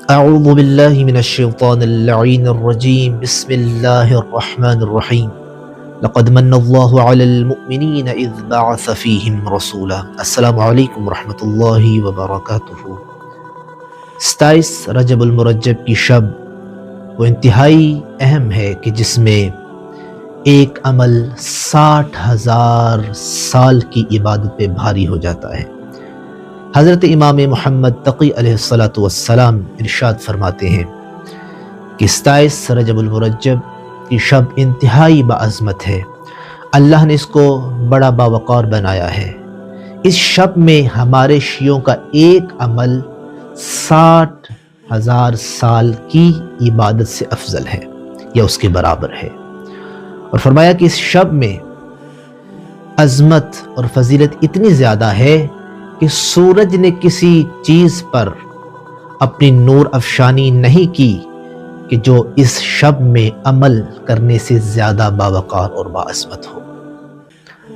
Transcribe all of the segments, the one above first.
اعوذ باللہ من الشیطان اللعین الرجیم بسم اللہ الرحمن الرحیم لقد من اللہ علی المؤمنین اذ بعث فیہم رسولا۔ السلام علیکم ورحمۃ اللہ وبرکاتہ۔ 27 رجب المرجب کی شب وہ انتہائی اہم ہے کہ جس میں ایک عمل 60,000 سال کی عبادت پہ بھاری ہو جاتا ہے۔ حضرت امام محمد تقی علیہ السلام ارشاد فرماتے ہیں کہ 27 رجب المرجب کی شب انتہائی باعظمت ہے، اللہ نے اس کو بڑا باوقار بنایا ہے۔ اس شب میں ہمارے شیعوں کا ایک عمل 60,000 سال کی عبادت سے افضل ہے یا اس کے برابر ہے، اور فرمایا کہ اس شب میں عظمت اور فضیلت اتنی زیادہ ہے کہ سورج نے کسی چیز پر اپنی نور افشانی نہیں کی کہ جو اس شب میں عمل کرنے سے زیادہ باوقار اور باعظمت ہو۔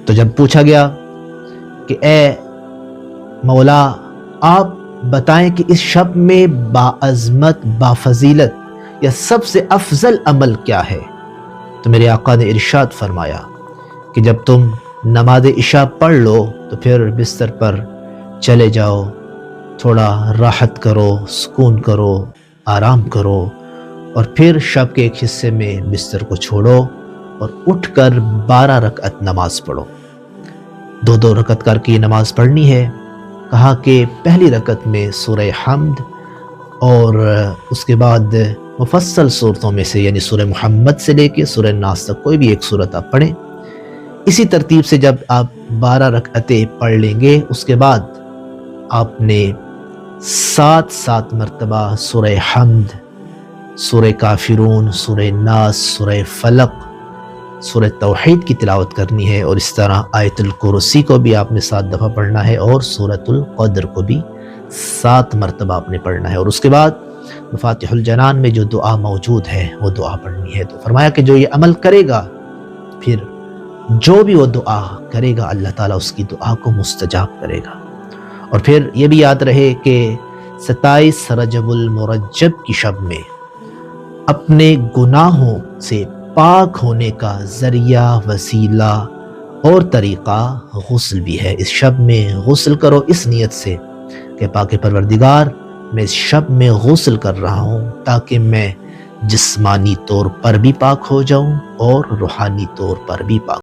تو جب پوچھا گیا کہ اے مولا آپ بتائیں کہ اس شب میں باعظمت بافضیلت یا سب سے افضل عمل کیا ہے، تو میرے آقا نے ارشاد فرمایا کہ جب تم نماز عشاء پڑھ لو تو پھر بستر پر چلے جاؤ، تھوڑا راحت کرو، سکون کرو، آرام کرو، اور پھر شب کے ایک حصے میں بستر کو چھوڑو اور اٹھ کر 12 رکعت نماز پڑھو۔ 2 رکعت کر کے یہ نماز پڑھنی ہے۔ کہا کہ پہلی رکعت میں سورہ حمد اور اس کے بعد مفصل صورتوں میں سے یعنی سورہ محمد سے لے کے سورہ ناس تک کوئی بھی ایک صورت آپ پڑھیں۔ اسی ترتیب سے جب آپ 12 رکعتیں پڑھ لیں گے، اس کے بعد آپ نے 7 مرتبہ سورہ حمد، سورہ کافرون، سورہ ناس، سورہ فلق، سورہ توحید کی تلاوت کرنی ہے، اور اس طرح آیت الکرسی کو بھی آپ نے 7 دفعہ پڑھنا ہے، اور سورۃ القدر کو بھی 7 مرتبہ آپ نے پڑھنا ہے، اور اس کے بعد مفاتیح الجنان میں جو دعا موجود ہے وہ دعا پڑھنی ہے۔ تو فرمایا کہ جو یہ عمل کرے گا، پھر جو بھی وہ دعا کرے گا اللہ تعالیٰ اس کی دعا کو مستجاب کرے گا۔ اور پھر یہ بھی یاد رہے کہ 27 رجب المرجب کی شب میں اپنے گناہوں سے پاک ہونے کا ذریعہ، وسیلہ اور طریقہ غسل بھی ہے۔ اس شب میں غسل کرو اس نیت سے کہ پاک پروردگار میں اس شب میں غسل کر رہا ہوں تاکہ میں جسمانی طور پر بھی پاک ہو جاؤں اور روحانی طور پر بھی پاک